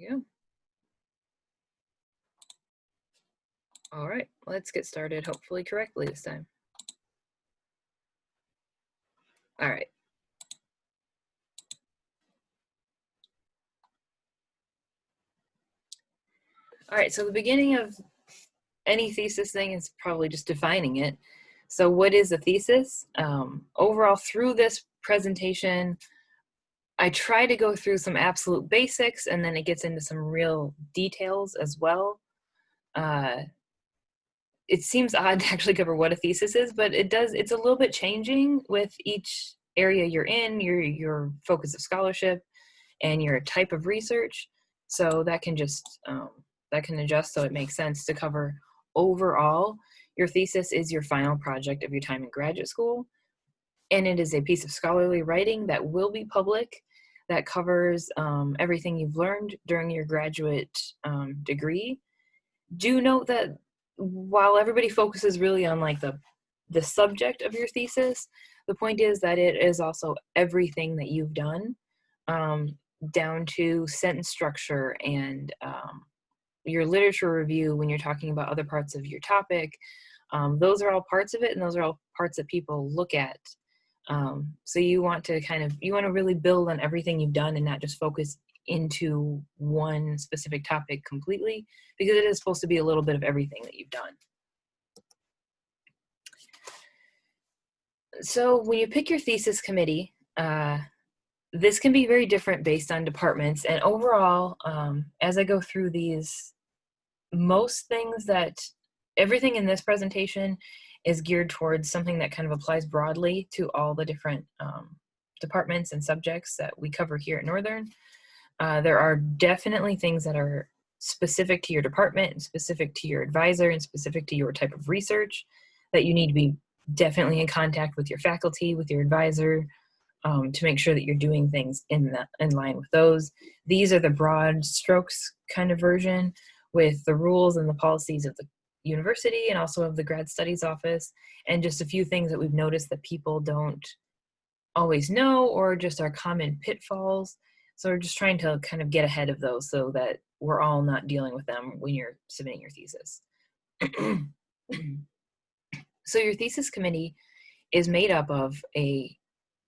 we go. All right, let's get started, hopefully correctly this time. All right. All right, so the beginning of any thesis thing is probably just defining it. So what is a thesis? Overall, through this presentation, I try to go through some absolute basics, and then it gets into some real details as well. It seems odd to actually cover what a thesis is, but it's a little bit changing with each area you're in, your focus of scholarship, and your type of research. So that can just that can adjust so it makes sense to cover overall. Your thesis is your final project of your time in graduate school, and it is a piece of scholarly writing that will be public, that covers everything you've learned during your graduate degree. Do note that while everybody focuses really on like the subject of your thesis, the point is that it is also everything that you've done, down to sentence structure and your literature review when you're talking about other parts of your topic. Those are all parts of it, and those are all parts that people look at. So you want to really build on everything you've done and not just focus into one specific topic completely, because it is supposed to be a little bit of everything that you've done. So when you pick your thesis committee, this can be very different based on departments. And overall, as I go through these, everything in this presentation is geared towards something that kind of applies broadly to all the different departments and subjects that we cover here at Northern. There are definitely things that are specific to your department and specific to your advisor and specific to your type of research that you need to be definitely in contact with your faculty, with your advisor, to make sure that you're doing things in line with those. These are the broad strokes kind of version, with the rules and the policies of the university and also of the grad studies office, and just a few things that we've noticed that people don't always know or just are common pitfalls. So we're just trying to kind of get ahead of those so that we're all not dealing with them when you're submitting your thesis. So your thesis committee is made up of a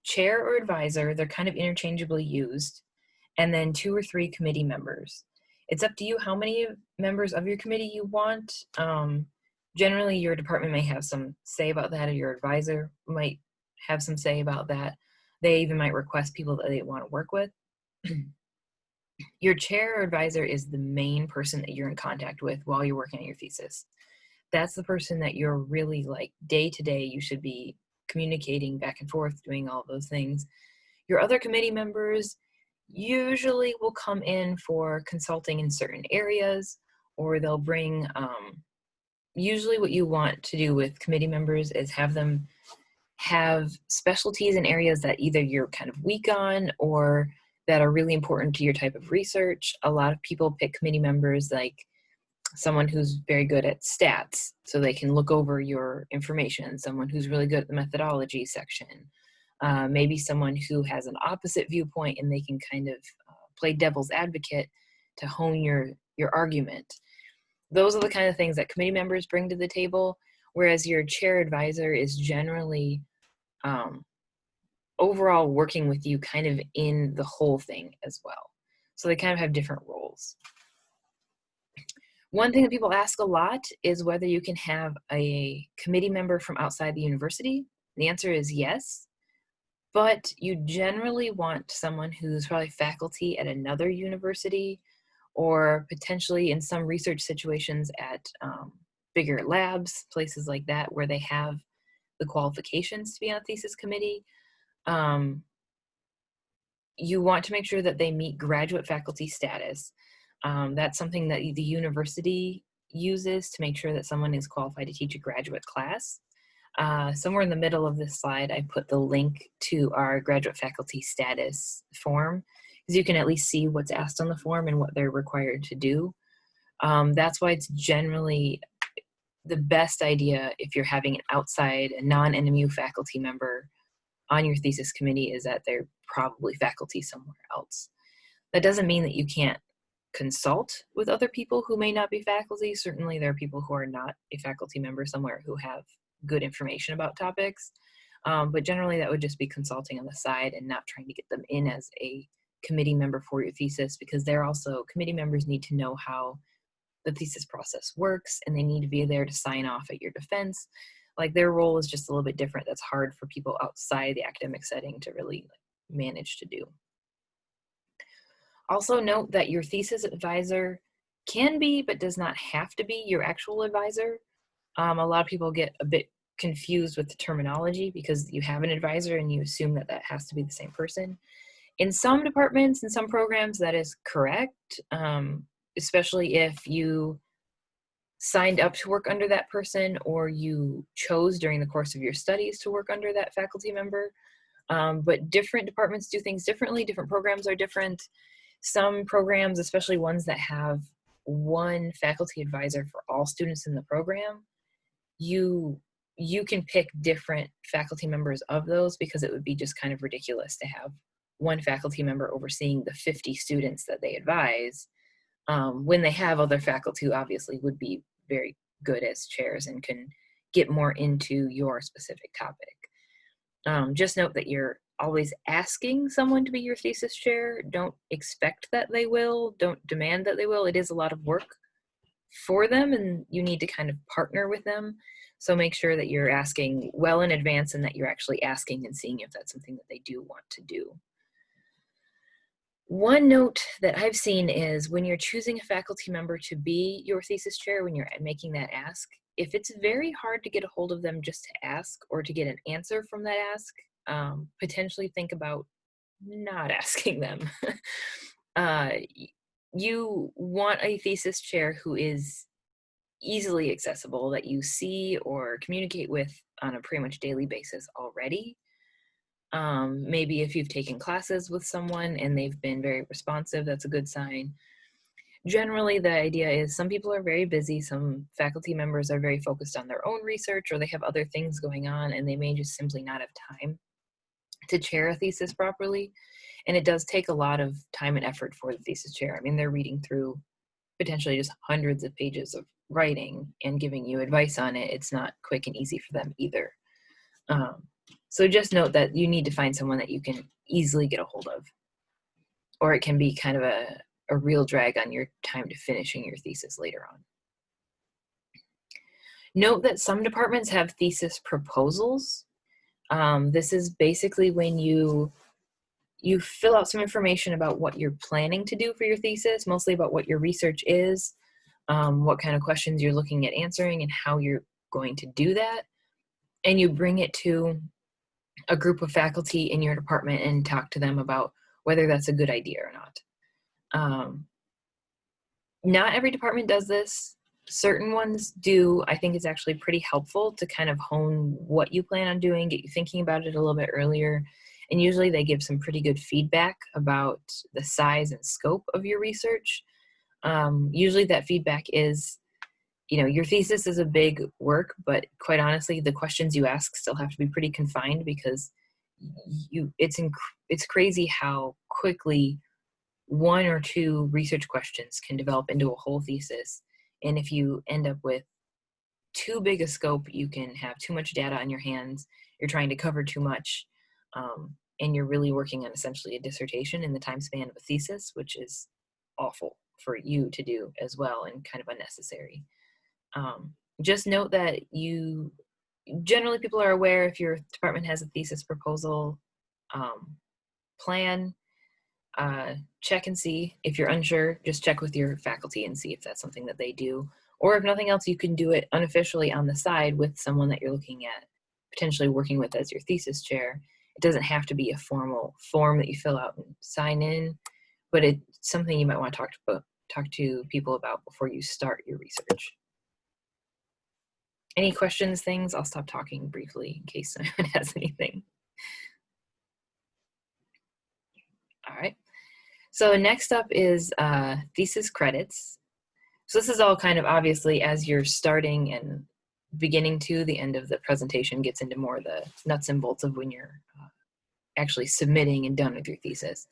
chair or advisor, they're kind of interchangeably used, and then 2 or 3 committee members. It's up to you how many members of your committee you want. Generally, your department may have some say about that, or your advisor might have some say about that. They even might request people that they want to work with. Your chair or advisor is the main person that you're in contact with while you're working on your thesis. That's the person that you're really like day to day, you should be communicating back and forth, doing all those things. Your other committee members usually will come in for consulting in certain areas, or they'll bring, usually what you want to do with committee members is have them have specialties in areas that either you're kind of weak on or that are really important to your type of research. A lot of people pick committee members like someone who's very good at stats, so they can look over your information, someone who's really good at the methodology section, maybe someone who has an opposite viewpoint and they can kind of play devil's advocate to hone your argument. Those are the kind of things that committee members bring to the table, whereas your chair advisor is generally overall working with you kind of in the whole thing as well. So they kind of have different roles. One thing that people ask a lot is whether you can have a committee member from outside the university. The answer is yes, but you generally want someone who's probably faculty at another university, or potentially in some research situations at bigger labs, places like that, where they have the qualifications to be on a thesis committee. You want to make sure that they meet graduate faculty status. That's something that the university uses to make sure that someone is qualified to teach a graduate class. Somewhere in the middle of this slide, I put the link to our graduate faculty status form, because you can at least see what's asked on the form and what they're required to do. That's why it's generally the best idea, if you're having an outside, a non-NMU faculty member on your thesis committee, is that they're probably faculty somewhere else. That doesn't mean that you can't consult with other people who may not be faculty. Certainly there are people who are not a faculty member somewhere who have good information about topics. But generally that would just be consulting on the side and not trying to get them in as a committee member for your thesis, because they're also, committee members need to know how the thesis process works, and they need to be there to sign off at your defense. Like, their role is just a little bit different. That's hard for people outside the academic setting to really manage to do. Also note that your thesis advisor can be, but does not have to be, your actual advisor. A lot of people get a bit confused with the terminology because you have an advisor and you assume that that has to be the same person. In some departments and some programs, that is correct, especially if you signed up to work under that person or you chose during the course of your studies to work under that faculty member. But different departments do things differently. Different programs are different. Some programs, especially ones that have one faculty advisor for all students in the program, you can pick different faculty members of those, because it would be just kind of ridiculous to have one faculty member overseeing the 50 students that they advise, when they have other faculty who obviously would be very good as chairs and can get more into your specific topic. Just note that you're always asking someone to be your thesis chair. Don't expect that they will. Don't demand that they will. It is a lot of work for them, and you need to kind of partner with them. So make sure that you're asking well in advance and that you're actually asking and seeing if that's something that they do want to do. One note that I've seen is when you're choosing a faculty member to be your thesis chair, when you're making that ask, if it's very hard to get a hold of them just to ask or to get an answer from that ask, potentially think about not asking them. You want a thesis chair who is easily accessible, that you see or communicate with on a pretty much daily basis already. Maybe if you've taken classes with someone and they've been very responsive, that's a good sign. Generally, the idea is some people are very busy, some faculty members are very focused on their own research, or they have other things going on and they may just simply not have time to chair a thesis properly. And it does take a lot of time and effort for the thesis chair. I mean, they're reading through potentially just hundreds of pages of writing and giving you advice on it. It's not quick and easy for them either. So just note that you need to find someone that you can easily get a hold of, or it can be kind of a real drag on your time to finishing your thesis later on. Note that some departments have thesis proposals. This is basically when you fill out some information about what you're planning to do for your thesis, mostly about what your research is, what kind of questions you're looking at answering, and how you're going to do that. And you bring it to a group of faculty in your department and talk to them about whether that's a good idea or not. Not every department does this. Certain ones do. I think it's actually pretty helpful to kind of hone what you plan on doing, get you thinking about it a little bit earlier. And usually they give some pretty good feedback about the size and scope of your research. Usually that feedback is, your thesis is a big work, but quite honestly, the questions you ask still have to be pretty confined, because it's crazy how quickly one or two research questions can develop into a whole thesis. And if you end up with too big a scope, you can have too much data on your hands. You're trying to cover too much, and you're really working on essentially a dissertation in the time span of a thesis, which is awful for you to do as well and kind of unnecessary. Just note that generally people are aware if your department has a thesis proposal plan. Check and see. If you're unsure, just check with your faculty and see if that's something that they do. Or if nothing else, you can do it unofficially on the side with someone that you're looking at potentially working with as your thesis chair. It doesn't have to be a formal form that you fill out and sign in, but it's something you might want to talk to people about before you start your research. Any questions, things? I'll stop talking briefly in case someone has anything. All right. So next up is thesis credits. So this is all kind of obviously as you're starting and beginning to the end of the presentation gets into more of the nuts and bolts of when you're actually submitting and done with your thesis.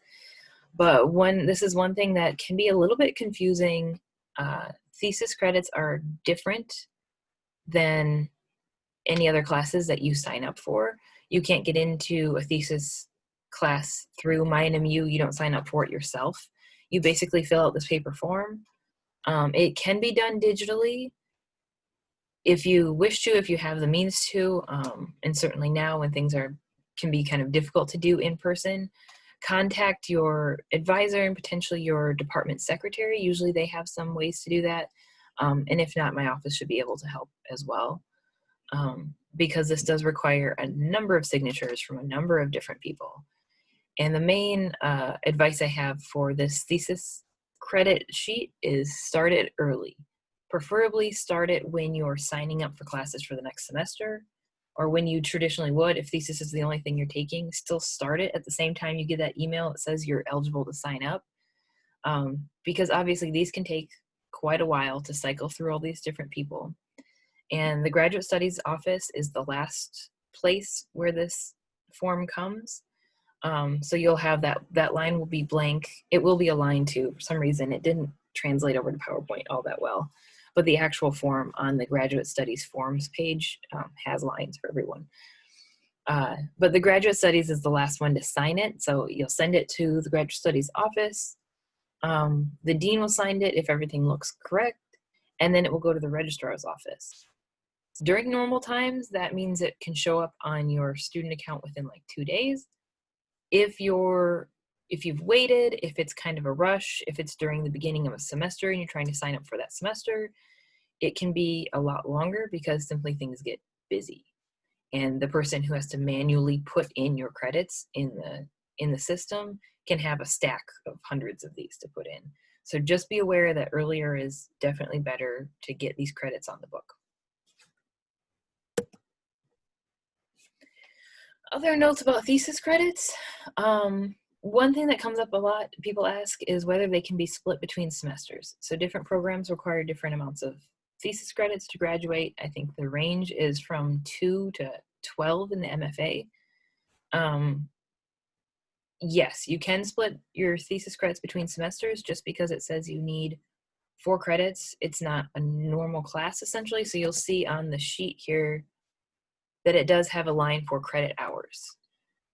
But this is one thing that can be a little bit confusing. Thesis credits are different than any other classes that you sign up for. You can't get into a thesis class through MyNMU. You don't sign up for it yourself. You basically fill out this paper form. It can be done digitally if you wish to, if you have the means to, and certainly now when things can be kind of difficult to do in person, contact your advisor and potentially your department secretary. Usually they have some ways to do that. And if not, my office should be able to help as well. Because this does require a number of signatures from a number of different people. And the main advice I have for this thesis credit sheet is start it early. Preferably start it when you're signing up for classes for the next semester, or when you traditionally would. If thesis is the only thing you're taking, still start it at the same time you get that email that says you're eligible to sign up. Because obviously these can take quite a while to cycle through all these different people. And the Graduate Studies office is the last place where this form comes. So you'll have that line will be blank. It will be aligned to, for some reason, it didn't translate over to PowerPoint all that well. But the actual form on the Graduate Studies forms page has lines for everyone. But the Graduate Studies is the last one to sign it. So you'll send it to the Graduate Studies office. The dean will sign it if everything looks correct. And then it will go to the registrar's office. During normal times, that means it can show up on your student account within like 2 days. If you've waited, if it's kind of a rush, if it's during the beginning of a semester and you're trying to sign up for that semester, it can be a lot longer because simply things get busy. And the person who has to manually put in your credits in the system can have a stack of hundreds of these to put in. So just be aware that earlier is definitely better to get these credits on the book. Other notes about thesis credits. One thing that comes up a lot, people ask, is whether they can be split between semesters. So different programs require different amounts of thesis credits to graduate. I think the range is from 2 to 12 in the MFA. Yes, you can split your thesis credits between semesters. Just because it says you need 4 credits, it's not a normal class essentially. So you'll see on the sheet here that it does have a line for credit hours.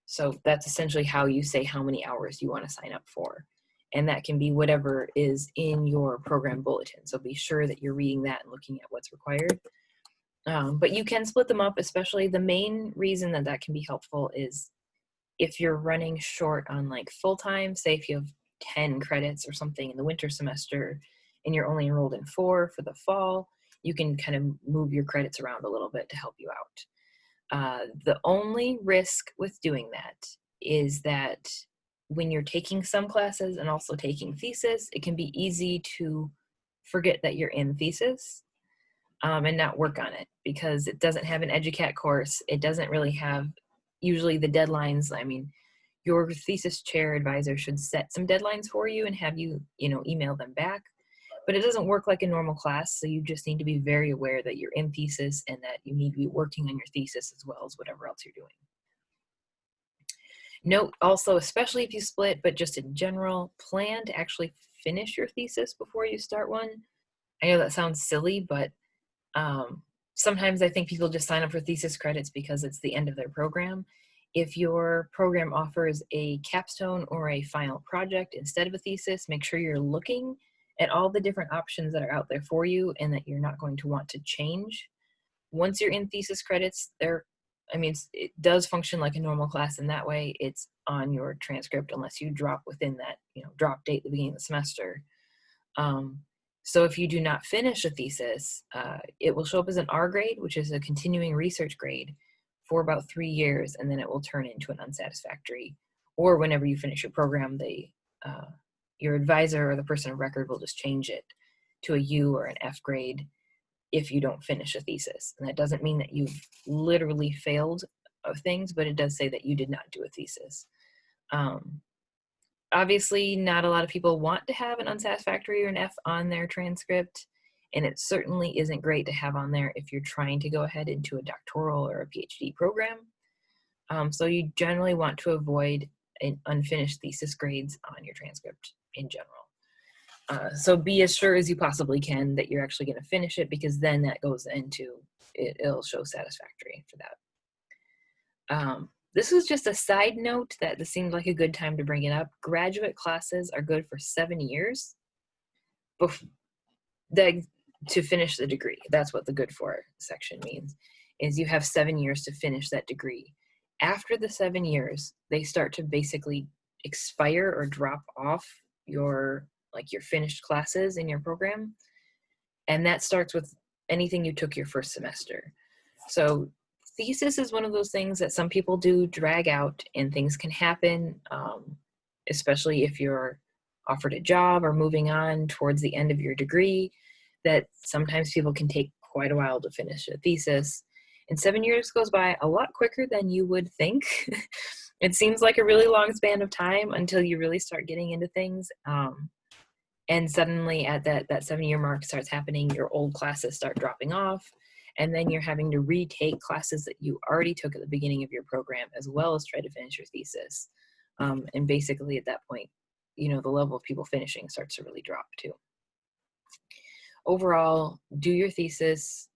So that's essentially how you say how many hours you want to sign up for. And that can be whatever is in your program bulletin. So be sure that you're reading that and looking at what's required. But you can split them up, especially the main reason that can be helpful is if you're running short on like full-time, say if you have 10 credits or something in the winter semester and you're only enrolled in 4 for the fall, you can kind of move your credits around a little bit to help you out. The only risk with doing that is that when you're taking some classes and also taking thesis, it can be easy to forget that you're in thesis and not work on it because it doesn't have an EduCat course. It doesn't really have usually the deadlines. I mean, your thesis chair advisor should set some deadlines for you and have you, email them back. But it doesn't work like a normal class, so you just need to be very aware that you're in thesis and that you need to be working on your thesis as well as whatever else you're doing. Note also, especially if you split, but just in general, plan to actually finish your thesis before you start one. I know that sounds silly, but sometimes I think people just sign up for thesis credits because it's the end of their program. If your program offers a capstone or a final project instead of a thesis, make sure you're looking at all the different options that are out there for you and that you're not going to want to change. Once you're in thesis credits, it does function like a normal class in that way. It's on your transcript unless you drop within that, drop date at the beginning of the semester. So if you do not finish a thesis, it will show up as an R grade, which is a continuing research grade for about 3 years, and then it will turn into an unsatisfactory, or whenever you finish your program, your advisor or the person of record will just change it to a U or an F grade if you don't finish a thesis. And that doesn't mean that you've literally failed of things, but it does say that you did not do a thesis. Obviously, not a lot of people want to have an unsatisfactory or an F on their transcript, and it certainly isn't great to have on there if you're trying to go ahead into a doctoral or a PhD program. So you generally want to avoid unfinished thesis grades on your transcript in general. So be as sure as you possibly can that you're actually going to finish it, because then that goes into it'll show satisfactory for that. This was just a side note that this seemed like a good time to bring it up. Graduate classes are good for 7 years to finish the degree. That's what the good for section means, is you have 7 years to finish that degree. After the 7 years, they start to basically expire or drop off your finished classes in your program. And that starts with anything you took your first semester. So thesis is one of those things that some people do drag out, and things can happen, especially if you're offered a job or moving on towards the end of your degree, that sometimes people can take quite a while to finish a thesis. And 7 years goes by a lot quicker than you would think. It seems like a really long span of time until you really start getting into things. And suddenly at that 7-year mark starts happening, your old classes start dropping off, and then you're having to retake classes that you already took at the beginning of your program, as well as try to finish your thesis. And basically at that point, the level of people finishing starts to really drop too. Overall, do your thesis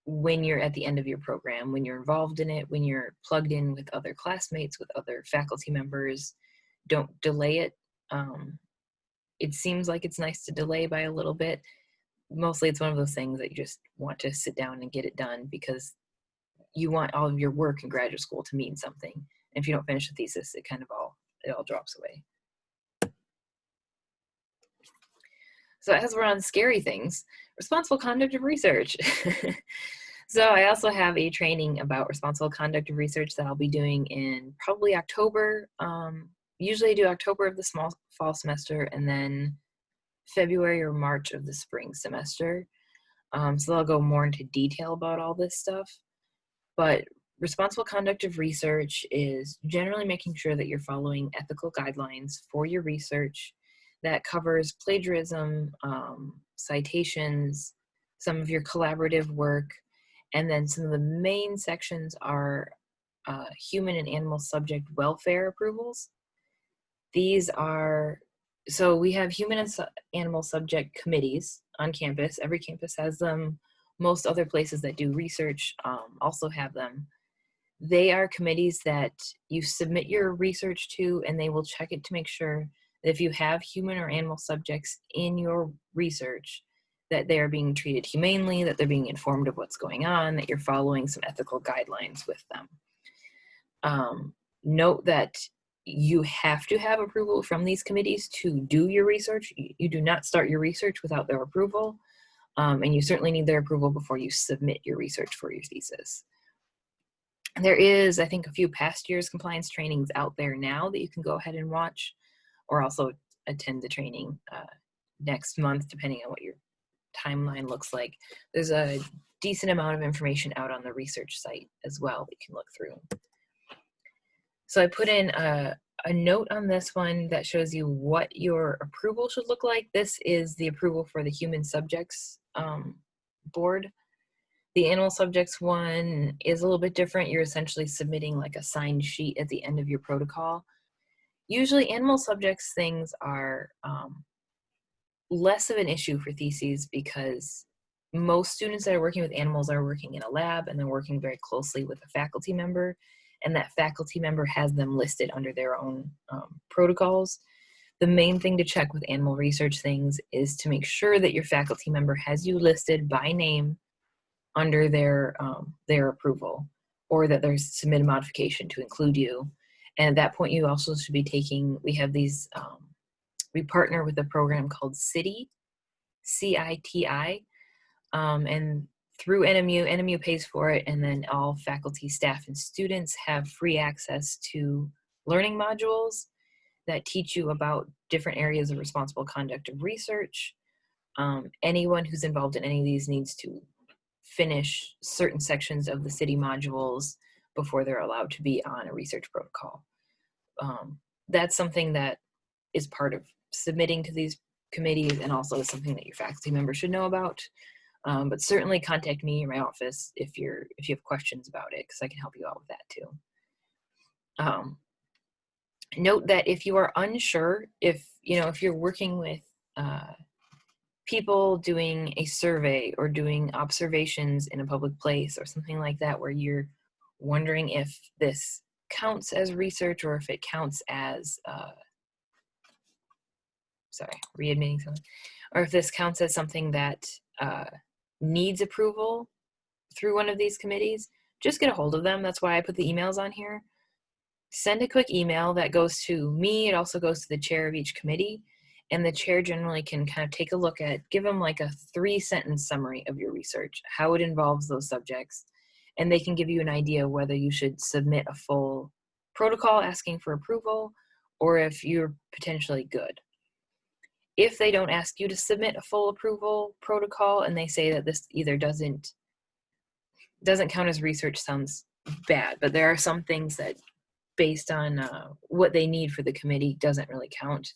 when you're at the end of your program, when you're involved in it, when you're plugged in with other classmates, with other faculty members. Don't delay it. It seems like it's nice to delay by a little bit. Mostly it's one of those things that you just want to sit down and get it done, because you want all of your work in graduate school to mean something. And if you don't finish the thesis, it all drops away. So as we're on scary things, responsible conduct of research. So I also have a training about responsible conduct of research that I'll be doing in probably October. Usually I do October of the fall semester, and then February or March of the spring semester. So I'll go more into detail about all this stuff. But responsible conduct of research is generally making sure that you're following ethical guidelines for your research. That covers plagiarism, citations, some of your collaborative work, and then some of the main sections are human and animal subject welfare approvals. These are, so we have human and animal subject committees on campus. Every campus has them. Most other places that do research also have them. They are committees that you submit your research to, and they will check it to make sure that if you have human or animal subjects in your research, that they are being treated humanely, that they're being informed of what's going on, that you're following some ethical guidelines with them. Note that you have to have approval from these committees to do your research. You do not start your research without their approval, and you certainly need their approval before you submit your research for your thesis. There is, I think, a few past years compliance trainings out there now that you can go ahead and watch, or also attend the training next month, depending on what your timeline looks like. There's a decent amount of information out on the research site as well that you can look through. So I put in a note on this one that shows you what your approval should look like. This is the approval for the human subjects board. The animal subjects one is a little bit different. You're essentially submitting like a signed sheet at the end of your protocol. Usually animal subjects things are less of an issue for theses, because most students that are working with animals are working in a lab, and they're working very closely with a faculty member, and that faculty member has them listed under their own protocols. The main thing to check with animal research things is to make sure that your faculty member has you listed by name under their approval, or that there's submit a modification to include you. And at that point, you also should be taking, we have these, we partner with a program called CITI, C-I-T-I, and through NMU pays for it, and then all faculty, staff, and students have free access to learning modules that teach you about different areas of responsible conduct of research. Anyone who's involved in any of these needs to finish certain sections of the CITI modules before they're allowed to be on a research protocol. That's something that is part of submitting to these committees, and also is something that your faculty members should know about. But certainly contact me or my office if you have questions about it, because I can help you out with that too. Note that if you are unsure, if you're working with people doing a survey or doing observations in a public place or something like that, where you're wondering if this counts as research or if it counts as readmitting something, or if this counts as something that needs approval through one of these committees, just get a hold of them. That's why I put the emails on here. Send a quick email that goes to me. It also goes to the chair of each committee, and the chair generally can kind of take a look at, give them like a 3-sentence summary of your research, how it involves those subjects, and they can give you an idea whether you should submit a full protocol asking for approval or if you're potentially good. If they don't ask you to submit a full approval protocol and they say that this either doesn't count as research, sounds bad, but there are some things that, based on what they need for the committee, doesn't really count.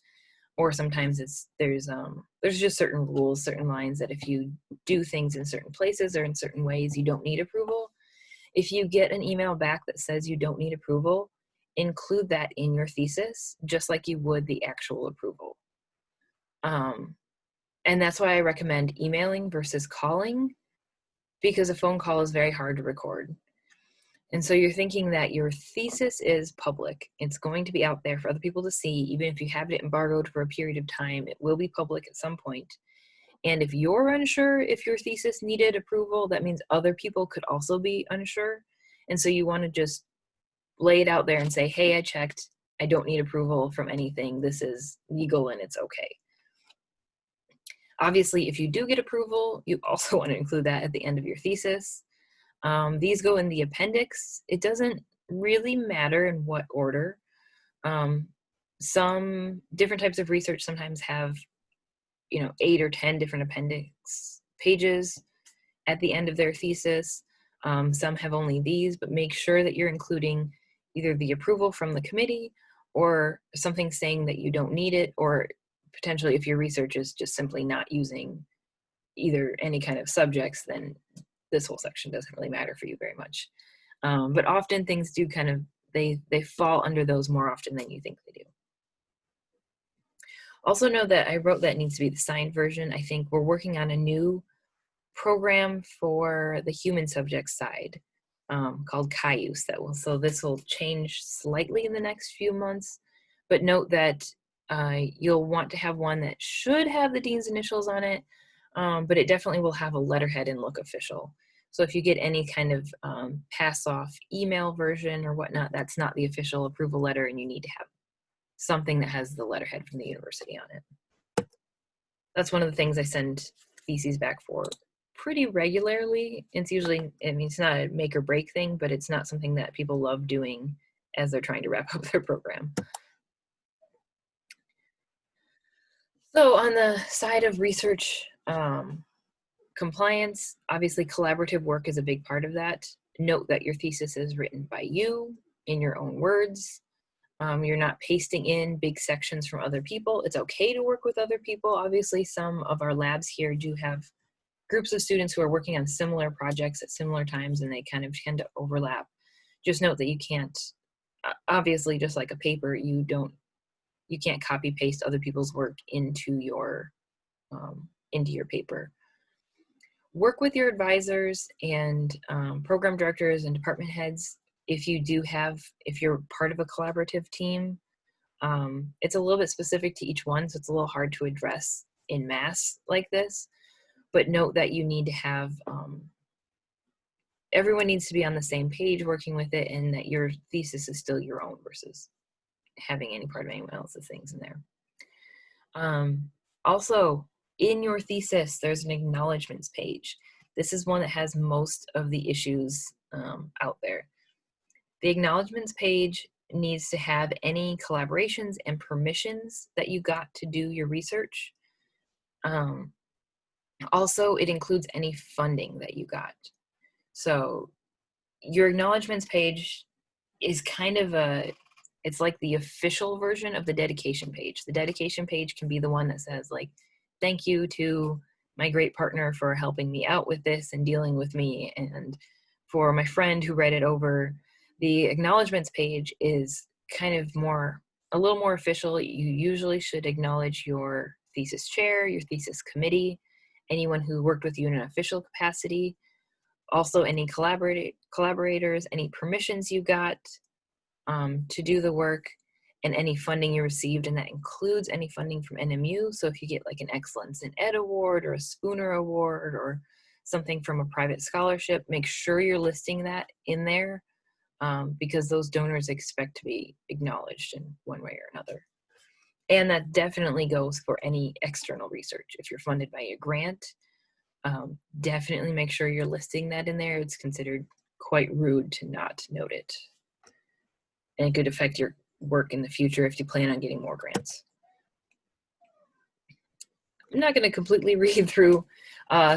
Or sometimes there's just certain rules, certain lines that if you do things in certain places or in certain ways, you don't need approval. If you get an email back that says you don't need approval, include that in your thesis, just like you would the actual approval. And that's why I recommend emailing versus calling, because a phone call is very hard to record. And so you're thinking that your thesis is public. It's going to be out there for other people to see. Even if you have it embargoed for a period of time, it will be public at some point. And if you're unsure if your thesis needed approval, that means other people could also be unsure. And so you want to just lay it out there and say, hey, I checked. I don't need approval from anything. This is legal and it's okay. Obviously, if you do get approval, you also want to include that at the end of your thesis. These go in the appendix. It doesn't really matter in what order. Some different types of research sometimes have, 8 or 10 different appendix pages at the end of their thesis. Some have only these, but make sure that you're including either the approval from the committee or something saying that you don't need it, or potentially if your research is just simply not using either any kind of subjects, then this whole section doesn't really matter for you very much. But often things do kind of, they fall under those more often than you think they do. Also know that I wrote that needs to be the signed version. I think we're working on a new program for the human subject side called Cayuse. So this will change slightly in the next few months, but note that you'll want to have one that should have the dean's initials on it, but it definitely will have a letterhead and look official. So if you get any kind of pass-off email version or whatnot, that's not the official approval letter, and you need to have something that has the letterhead from the university on it. That's one of the things I send theses back for pretty regularly. It's usually, it's not a make or break thing, but it's not something that people love doing as they're trying to wrap up their program. So on the side of research compliance, obviously collaborative work is a big part of that. Note that your thesis is written by you in your own words. You're not pasting in big sections from other people. It's okay to work with other people. Obviously, some of our labs here do have groups of students who are working on similar projects at similar times, and they kind of tend to overlap. Just note that you can't, obviously, just like a paper, you can't copy paste other people's work into your paper. Work with your advisors and program directors and department heads. If you're part of a collaborative team, it's a little bit specific to each one, so it's a little hard to address in mass like this. But note that you need to have, everyone needs to be on the same page working with it, and that your thesis is still your own versus having any part of anyone else's things in there. Also, in your thesis, there's an acknowledgements page. This is one that has most of the issues out there. The acknowledgements page needs to have any collaborations and permissions that you got to do your research. Also, it includes any funding that you got. So your acknowledgements page is kind of it's like the official version of the dedication page. The dedication page can be the one that says, like, thank you to my great partner for helping me out with this and dealing with me, and for my friend who read it over. The acknowledgements page is kind of more a little more official, you usually should acknowledge your thesis chair, your thesis committee, anyone who worked with you in an official capacity, also any collaborators, any permissions you got to do the work, and any funding you received, and that includes any funding from NMU. So if you get like an Excellence in Ed award or a Spooner award or something from a private scholarship, make sure you're listing that in there, because those donors expect to be acknowledged in one way or another. And that definitely goes for any external research. If you're funded by a grant, definitely make sure you're listing that in there. It's considered quite rude to not note it. And it could affect your work in the future if you plan on getting more grants. I'm not going to completely read through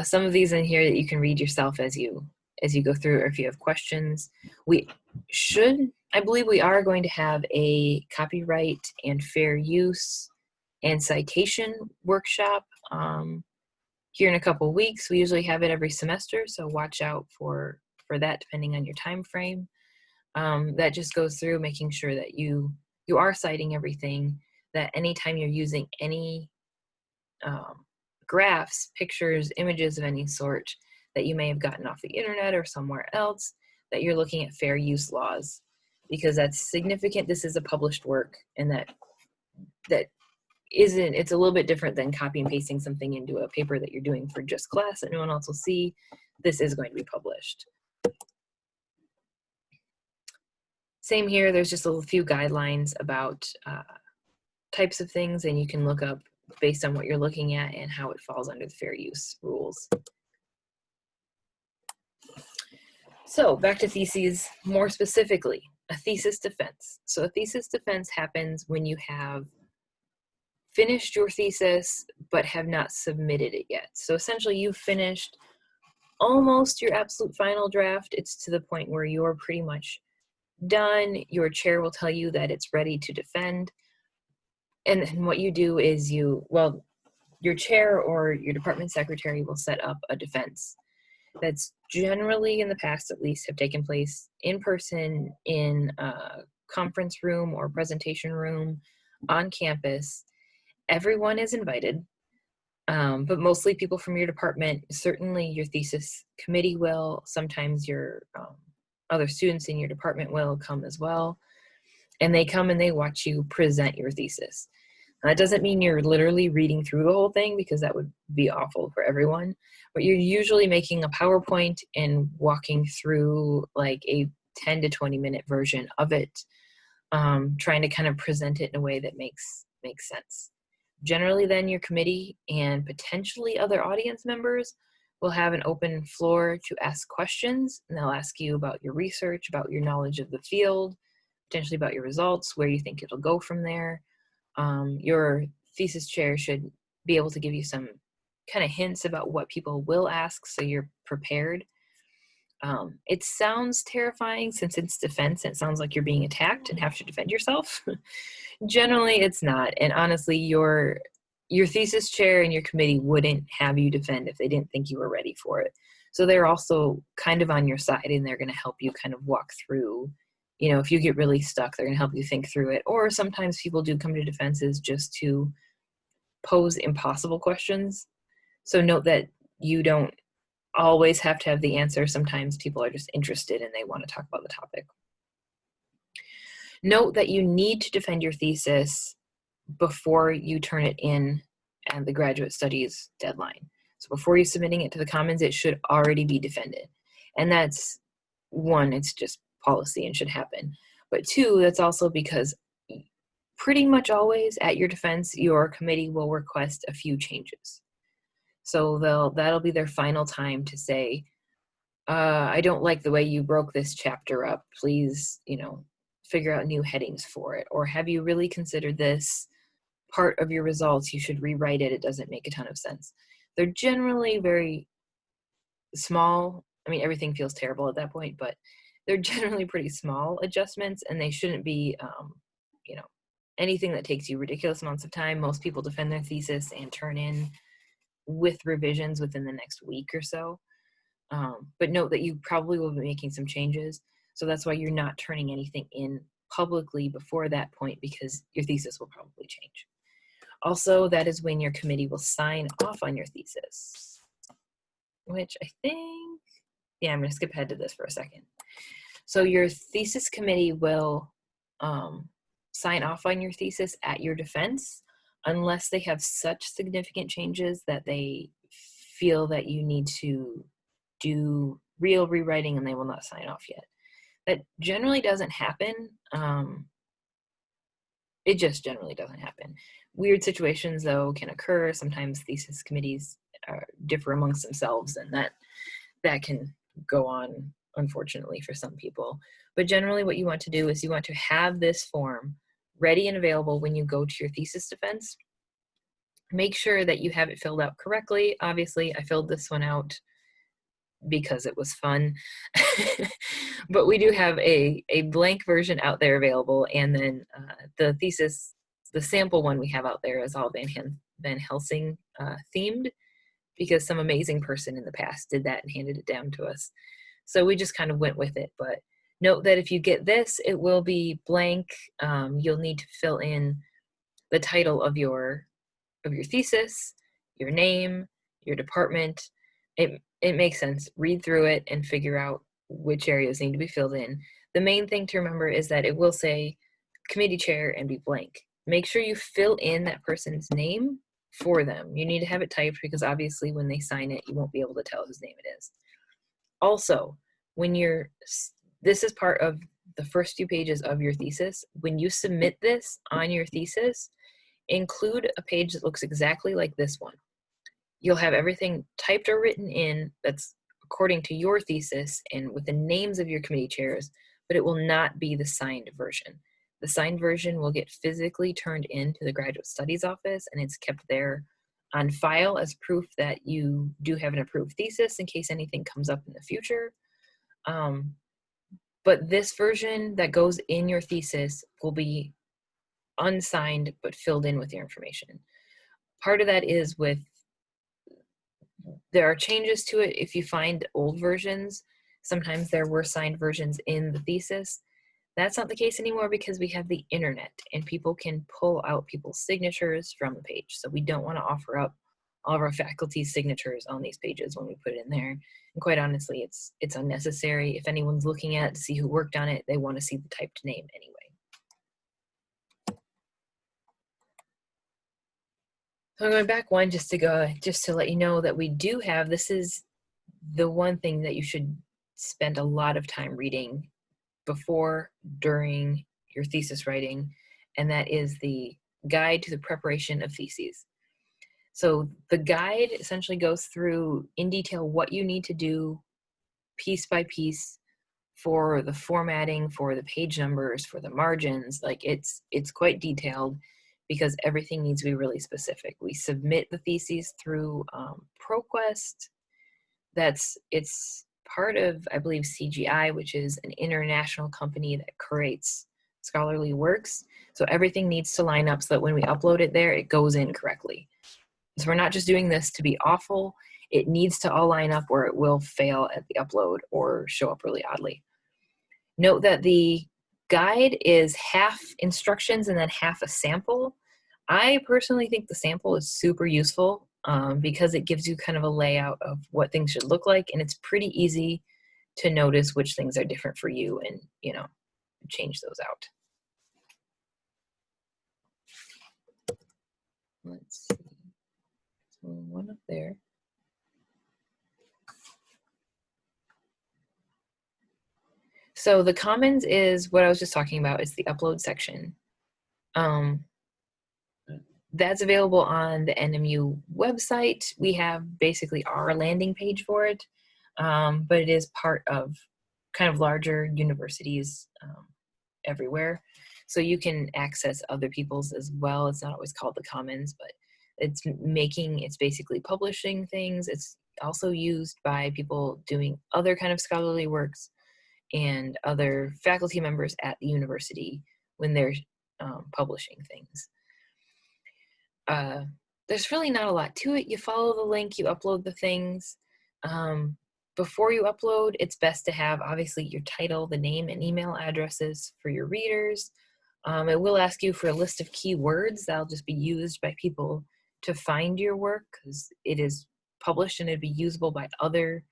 some of these in here that you can read yourself as you go through, or if you have questions. I believe we are going to have a copyright and fair use and citation workshop here in a couple weeks. We usually have it every semester, so watch out for that depending on your time frame. That just goes through making sure that you are citing everything, that anytime you're using any graphs, pictures, images of any sort that you may have gotten off the internet or somewhere else, that you're looking at fair use laws, because that's significant. This is a published work, and that isn't, it's a little bit different than copy and pasting something into a paper that you're doing for just class that no one else will see. This is going to be published. Same here, there's just a few guidelines about types of things, and you can look up based on what you're looking at and how it falls under the fair use rules. So back to theses, more specifically, a thesis defense. So a thesis defense happens when you have finished your thesis but have not submitted it yet. So essentially you've finished almost your absolute final draft. It's to the point where you're pretty much done. Your chair will tell you that it's ready to defend. And then what you do is your chair or your department secretary will set up a defense that's generally, in the past at least, have taken place in person in a conference room or presentation room on campus. Everyone is invited, but mostly people from your department. Certainly your thesis committee will. Sometimes your other students in your department will come as well. And they come and they watch you present your thesis. That doesn't mean you're literally reading through the whole thing, because that would be awful for everyone. But you're usually making a PowerPoint and walking through like a 10 to 20 minute version of it, trying to kind of present it in a way that makes sense. Generally then your committee and potentially other audience members will have an open floor to ask questions, and they'll ask you about your research, about your knowledge of the field, potentially about your results, where you think it'll go from there. Your thesis chair should be able to give you some kind of hints about what people will ask, so you're prepared. It sounds terrifying since it's defense. It sounds like you're being attacked and have to defend yourself. Generally, it's not. And honestly, your thesis chair and your committee wouldn't have you defend if they didn't think you were ready for it. So they're also kind of on your side, and they're going to help you kind of walk through. You know, if you get really stuck, they're going to help you think through it. Or sometimes people do come to defenses just to pose impossible questions. So note that you don't always have to have the answer. Sometimes people are just interested and they want to talk about the topic. Note that you need to defend your thesis before you turn it in at the graduate studies deadline. So before you're submitting it to the Commons, it should already be defended. And that's one, it's just policy and should happen. But two, that's also because pretty much always at your defense, your committee will request a few changes. So that'll be their final time to say, I don't like the way you broke this chapter up. Please, figure out new headings for it. Or have you really considered this part of your results? You should rewrite it. It doesn't make a ton of sense. They're generally very small. I mean, everything feels terrible at that point, but they're generally pretty small adjustments, and they shouldn't be, anything that takes you ridiculous amounts of time. Most people defend their thesis and turn in with revisions within the next week or so. But note that you probably will be making some changes. So that's why you're not turning anything in publicly before that point because your thesis will probably change. Also, that is when your committee will sign off on your thesis, which I think, yeah, I'm going to skip ahead to this for a second. So your thesis committee will sign off on your thesis at your defense unless they have such significant changes that they feel that you need to do real rewriting and they will not sign off yet. That generally doesn't happen. It just generally doesn't happen. Weird situations, though, can occur. Sometimes thesis committees differ amongst themselves, and that can go on, unfortunately, for some people. But generally what you want to do is you want to have this form ready and available when you go to your thesis defense. Make sure that you have it filled out correctly. Obviously, I filled this one out because it was fun. But we do have a blank version out there available, and then the thesis, the sample one we have out there is all Van Helsing themed, because some amazing person in the past did that and handed it down to us. So we just kind of went with it. But note that if you get this, it will be blank. You'll need to fill in the title of your thesis, your name, your department. It makes sense. Read through it and figure out which areas need to be filled in. The main thing to remember is that it will say committee chair and be blank. Make sure you fill in that person's name for them. You need to have it typed because obviously when they sign it, you won't be able to tell whose name it is. Also, this is part of the first few pages of your thesis. When you submit this on your thesis, include a page that looks exactly like this one. You'll have everything typed or written in that's according to your thesis and with the names of your committee chairs, but it will not be the signed version. The signed version will get physically turned into the Graduate Studies office, and it's kept there on file as proof that you do have an approved thesis in case anything comes up in the future. But this version that goes in your thesis will be unsigned but filled in with your information. Part of that is there are changes to it. If you find old versions, sometimes there were signed versions in the thesis. That's not the case anymore because we have the internet and people can pull out people's signatures from the page. So we don't want to offer up all of our faculty's signatures on these pages when we put it in there. And quite honestly, it's unnecessary. If anyone's looking at it to see who worked on it, they want to see the typed name anyway. So I'm going back one just to let you know that we do have, this is the one thing that you should spend a lot of time reading before, during your thesis writing, and that is the Guide to the Preparation of Theses. So the guide essentially goes through in detail what you need to do piece by piece for the formatting, for the page numbers, for the margins. Like it's quite detailed because everything needs to be really specific. We submit the theses through ProQuest. It's part of, I believe, CGI, which is an international company that creates scholarly works. So everything needs to line up so that when we upload it there, it goes in correctly. So we're not just doing this to be awful. It needs to all line up or it will fail at the upload or show up really oddly. Note that the guide is half instructions and then half a sample. I personally think the sample is super useful because it gives you kind of a layout of what things should look like, and it's pretty easy to notice which things are different for you and, change those out. Let's see. So one up there. So the Commons is what I was just talking about. It's the upload section. That's available on the NMU website. We have basically our landing page for it, but it is part of kind of larger universities everywhere. So you can access other people's as well. It's not always called the Commons, but it's basically publishing things. It's also used by people doing other kind of scholarly works and other faculty members at the university when they're publishing things. There's really not a lot to it. You follow the link, you upload the things. Before you upload, it's best to have obviously your title, the name and email addresses for your readers. It will ask you for a list of keywords that'll just be used by people to find your work, because it is published and it'd be usable by other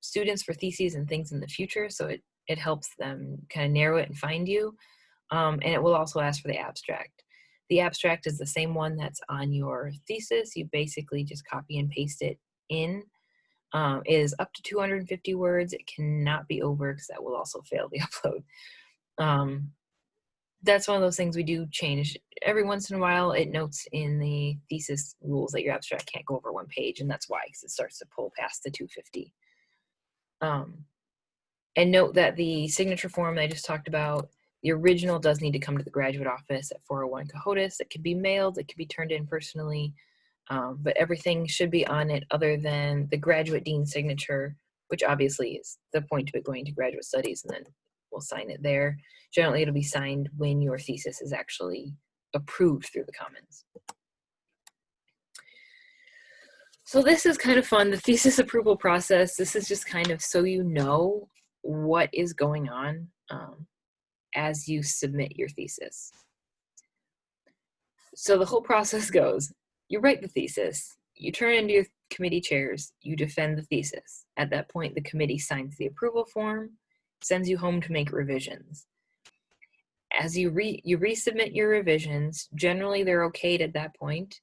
students for theses and things in the future. So it helps them kind of narrow it and find you. And it will also ask for the abstract. The abstract is the same one that's on your thesis. You basically just copy and paste it in. It is up to 250 words. It cannot be over, because that will also fail the upload. That's one of those things we do change. Every once in a while, it notes in the thesis rules that your abstract can't go over 1 page, and that's why, because it starts to pull past the 250. And note that the signature form that I just talked about, the original does need to come to the graduate office at 401 Cohodes. It could be mailed, it could be turned in personally, but everything should be on it other than the graduate dean's signature, which obviously is the point of it going to graduate studies, and then we'll sign it there. Generally, it'll be signed when your thesis is actually approved through the Commons. So this is kind of fun, the thesis approval process. This is just kind of so you know what is going on as you submit your thesis. So the whole process goes, you write the thesis, you turn into your committee chairs, you defend the thesis. At that point, the committee signs the approval form, sends you home to make revisions. As you resubmit your revisions, generally they're okayed at that point,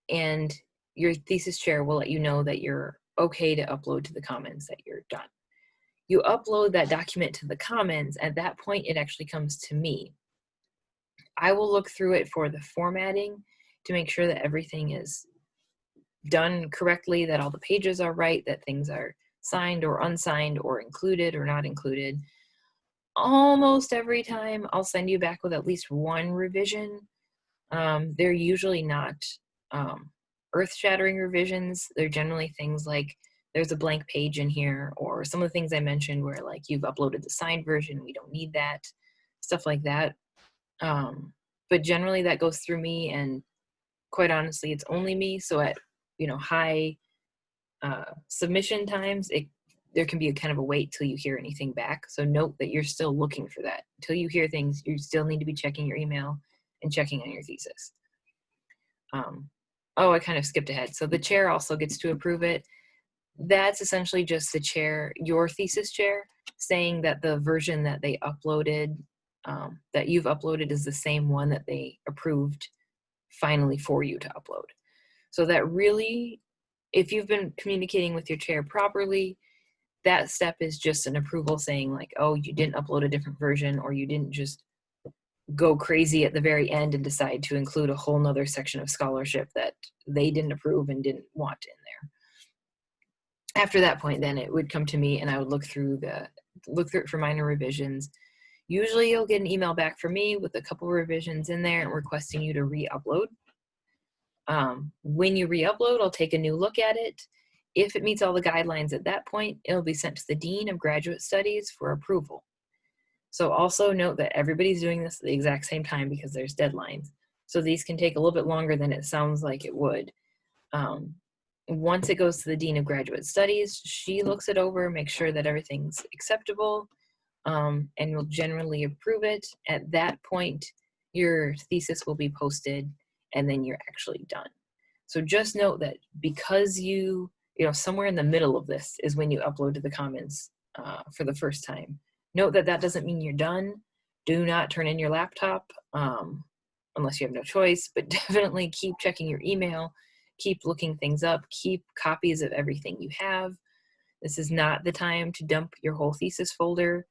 and your thesis chair will let you know that you're okay to upload to the Commons, that you're done. You upload that document to the Commons. At that point, it actually comes to me. I will look through it for the formatting to make sure that everything is done correctly, that all the pages are right, that things are signed or unsigned or included or not included. Almost every time I'll send you back with at least 1 revision. They're usually not earth-shattering revisions. They're generally things like there's a blank page in here, or some of the things I mentioned where like you've uploaded the signed version, we don't need that, stuff like that. But generally that goes through me, and quite honestly, it's only me. So at high submission times, there can be a kind of a wait till you hear anything back. So note that you're still looking for that. Until you hear things, you still need to be checking your email and checking on your thesis. Oh, I kind of skipped ahead. So the chair also gets to approve it. That's essentially just the chair, your thesis chair, saying that the version that they uploaded, that you've uploaded, is the same one that they approved finally for you to upload. So that really, if you've been communicating with your chair properly, that step is just an approval saying like, oh, you didn't upload a different version, or you didn't just go crazy at the very end and decide to include a whole nother section of scholarship that they didn't approve and didn't want in there. After that point, then it would come to me, and I would look through it for minor revisions. Usually you'll get an email back from me with a couple revisions in there and requesting you to re-upload. When you re-upload, I'll take a new look at it. If it meets all the guidelines at that point, it'll be sent to the Dean of Graduate Studies for approval. So also note that everybody's doing this at the exact same time because there's deadlines. So these can take a little bit longer than it sounds like it would. Once it goes to the Dean of Graduate Studies, she looks it over, makes sure that everything's acceptable, and will generally approve it. At that point, your thesis will be posted, and then you're actually done. So just note that because somewhere in the middle of this is when you upload to the Commons for the first time. Note that doesn't mean you're done. Do not turn in your laptop unless you have no choice, but definitely keep checking your email, keep looking things up, keep copies of everything you have. This is not the time to dump your whole thesis folder.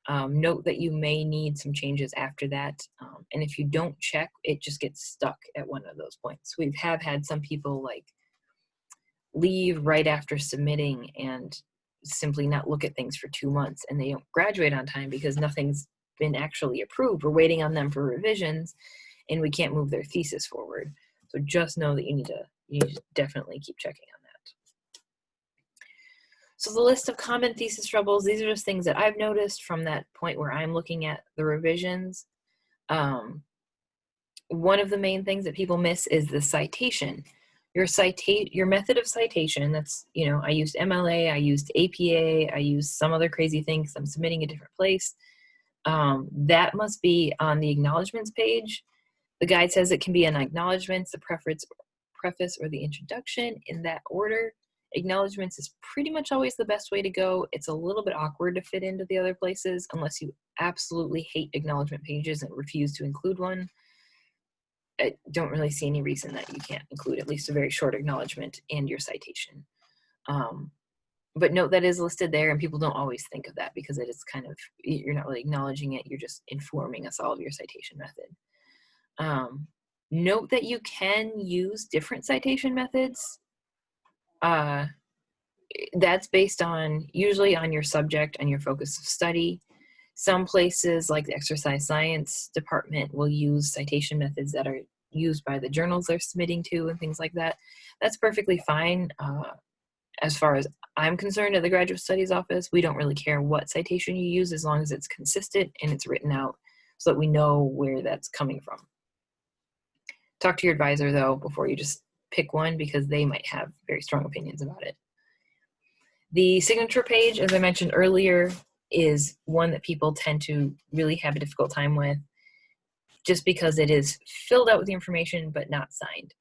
Note that you may need some changes after that. And if you don't check, it just gets stuck at one of those points. We have had some people like leave right after submitting and simply not look at things for 2 months, and they don't graduate on time because nothing's been actually approved. We're waiting on them for revisions, and we can't move their thesis forward. So just know that you need to definitely keep checking on that. So the list of common thesis troubles, these are just things that I've noticed from that point where I'm looking at the revisions. One of the main things that people miss is the citation. Your method of citation, that's, I used MLA, I used APA, I used some other crazy thing because I'm submitting a different place. That must be on the acknowledgments page. The guide says it can be an acknowledgments, the preface, or the introduction in that order. Acknowledgments is pretty much always the best way to go. It's a little bit awkward to fit into the other places unless you absolutely hate acknowledgement pages and refuse to include one. I don't really see any reason that you can't include at least a very short acknowledgement and your citation. But note that is listed there, and people don't always think of that because it is kind of, you're not really acknowledging it, you're just informing us all of your citation method. Note that you can use different citation methods. That's based on, usually on your subject and your focus of study. Some places like the exercise science department will use citation methods that are used by the journals they're submitting to and things like that. That's perfectly fine. As far as I'm concerned at the Graduate Studies Office, we don't really care what citation you use as long as it's consistent and it's written out so that we know where that's coming from. Talk to your advisor though before you just pick one because they might have very strong opinions about it. The signature page, as I mentioned earlier, is one that people tend to really have a difficult time with just because it is filled out with the information but not signed.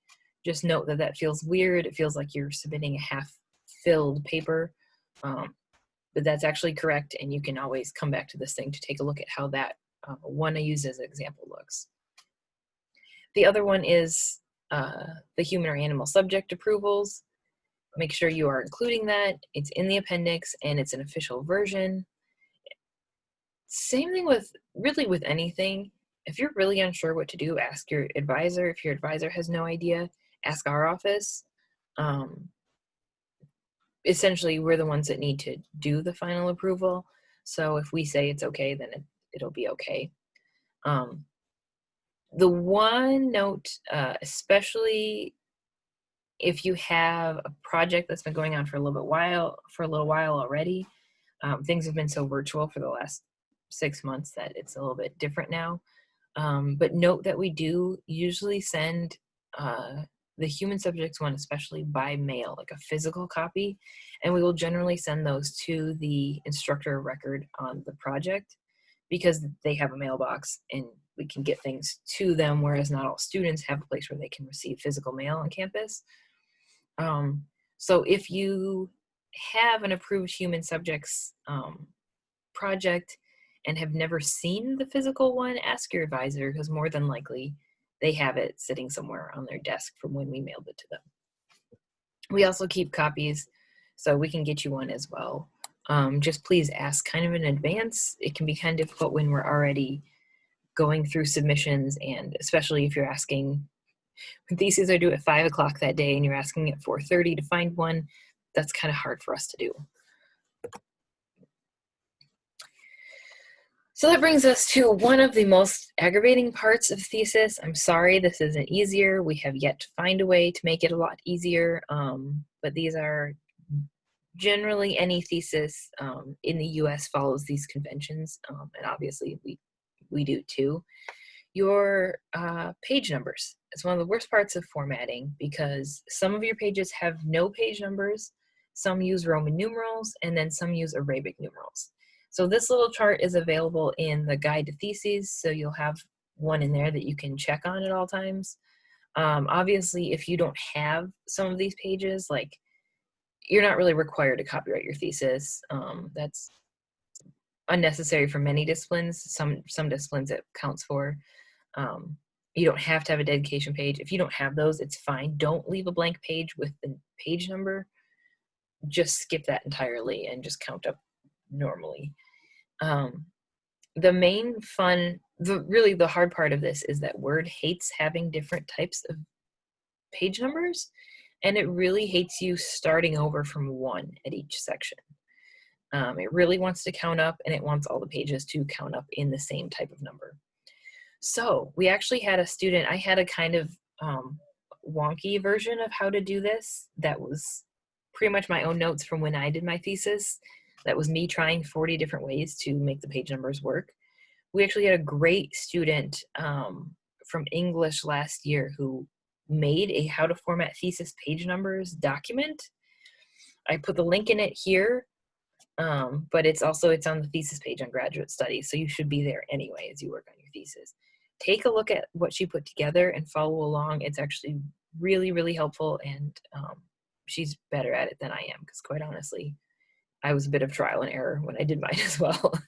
Just note that that feels weird. It feels like you're submitting a half-filled paper, but that's actually correct, and you can always come back to this thing to take a look at how that one I used as an example looks. The other one is the human or animal subject approvals. Make sure you are including that. It's in the appendix and it's an official version. Same thing with anything. If you're really unsure what to do, ask your advisor. If your advisor has no idea, ask our office. Essentially, we're the ones that need to do the final approval. So if we say it's okay, then it'll be okay. The one note, especially if you have a project that's been going on for a little while already, things have been so virtual for the last 6 months that it's a little bit different now. But note that we do usually send the human subjects one, especially by mail, like a physical copy, and we will generally send those to the instructor of record on the project because they have a mailbox and we can get things to them, whereas not all students have a place where they can receive physical mail on campus. So if you have an approved human subjects project and have never seen the physical one, ask your advisor because more than likely they have it sitting somewhere on their desk from when we mailed it to them. We also keep copies, so we can get you one as well. Just please ask kind of in advance. It can be kind of difficult when we're already going through submissions, and especially if you're asking, when theses are due at 5 o'clock that day and you're asking at 4:30 to find one, that's kind of hard for us to do. So that brings us to one of the most aggravating parts of thesis. I'm sorry this isn't easier. We have yet to find a way to make it a lot easier, but these are generally any thesis in the US follows these conventions, and obviously we do too. Your page numbers. It's one of the worst parts of formatting because some of your pages have no page numbers, some use Roman numerals, and then some use Arabic numerals. So this little chart is available in the Guide to Theses, so you'll have one in there that you can check on at all times. Obviously, if you don't have some of these pages, like, you're not really required to copyright your thesis. That's unnecessary for many disciplines. Some disciplines it counts for. You don't have to have a dedication page. If you don't have those, it's fine. Don't leave a blank page with the page number. Just skip that entirely and just count up normally. The main fun, the hard part of this is that Word hates having different types of page numbers, and it really hates you starting over from 1 at each section. It really wants to count up, and it wants all the pages to count up in the same type of number. So we actually had a student, I had a kind of wonky version of how to do this that was pretty much my own notes from when I did my thesis. That was me trying 40 different ways to make the page numbers work. We actually had a great student from English last year who made a how to format thesis page numbers document. I put the link in it here, but it's on the thesis page on Graduate Studies, so you should be there anyway as you work on your thesis. Take a look at what she put together and follow along. It's actually really, really helpful, and she's better at it than I am, because quite honestly, I was a bit of trial and error when I did mine as well.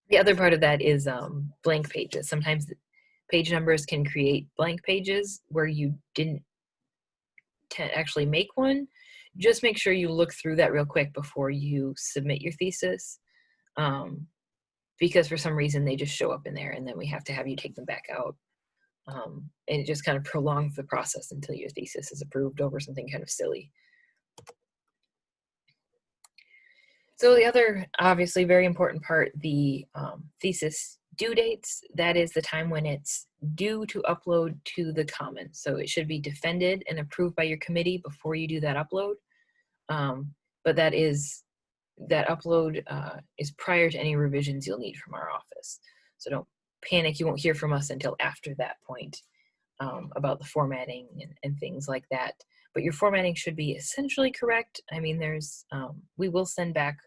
The other part of that is blank pages. Sometimes page numbers can create blank pages where you didn't actually make one. Just make sure you look through that real quick before you submit your thesis, because for some reason they just show up in there, and then we have to have you take them back out. And it just kind of prolongs the process until your thesis is approved over something kind of silly. So the other, obviously very important part, the thesis due dates, that is the time when it's due to upload to the Commons. So it should be defended and approved by your committee before you do that upload. But that upload is prior to any revisions you'll need from our office. So don't panic, you won't hear from us until after that point about the formatting and things like that. But your formatting should be essentially correct. I mean, we will send back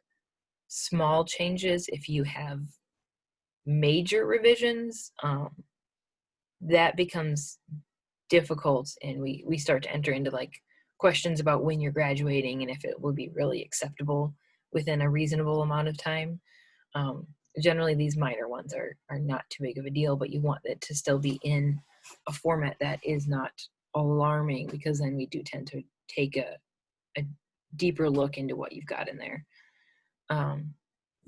small changes if you have major revisions. That becomes difficult, and we start to enter into like questions about when you're graduating and if it will be really acceptable within a reasonable amount of time. Generally, these minor ones are not too big of a deal, but you want it to still be in a format that is not alarming, because then we do tend to take a deeper look into what you've got in there.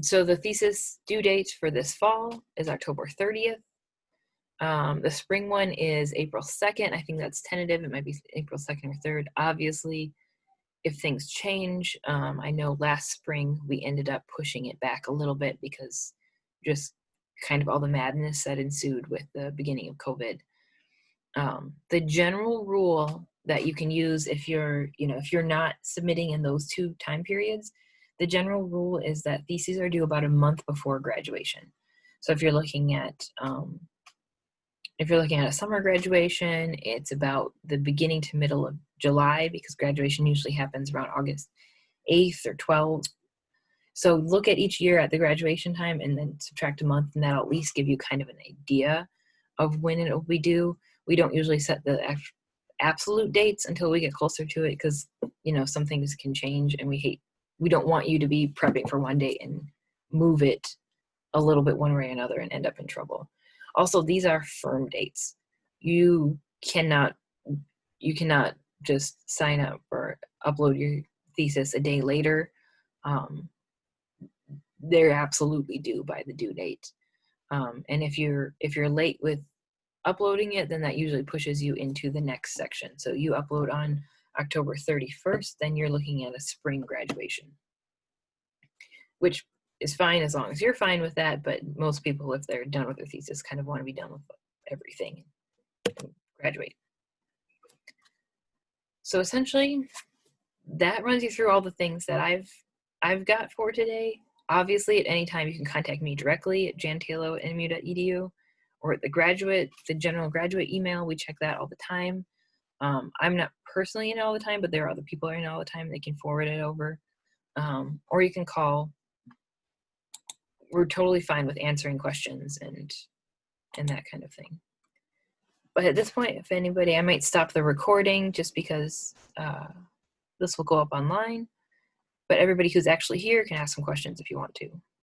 So the thesis due date for this fall is October 30th. The spring one is April 2nd. I think that's tentative. It might be April 2nd or 3rd. Obviously, if things change, I know last spring we ended up pushing it back a little bit because just kind of all the madness that ensued with the beginning of COVID. The general rule that you can use if you're not submitting in those two time periods, the general rule is that theses are due about a month before graduation. So if you're looking at a summer graduation, it's about the beginning to middle of July, because graduation usually happens around August 8th or 12th. So look at each year at the graduation time and then subtract a month, and that'll at least give you kind of an idea of when it will be due. We don't usually set the absolute dates until we get closer to it, because some things can change, and we don't want you to be prepping for one date and move it a little bit one way or another and end up in trouble. Also, these are firm dates. You cannot just sign up or upload your thesis a day later. They're absolutely due by the due date. And if you're late with uploading it, then that usually pushes you into the next section. So you upload on October 31st, then you're looking at a spring graduation, which is fine as long as you're fine with that. But most people, if they're done with their thesis, kind of want to be done with everything and graduate. So essentially, that runs you through all the things that I've got for today. Obviously, at any time, you can contact me directly at jantalo@nmu.edu, or at the general graduate email. We check that all the time. I'm not personally in it all the time, but there are other people who are in it all the time. They can forward it over. Or you can call. We're totally fine with answering questions and that kind of thing. But at this point, if anybody, I might stop the recording just because this will go up online. But everybody who's actually here can ask some questions if you want to.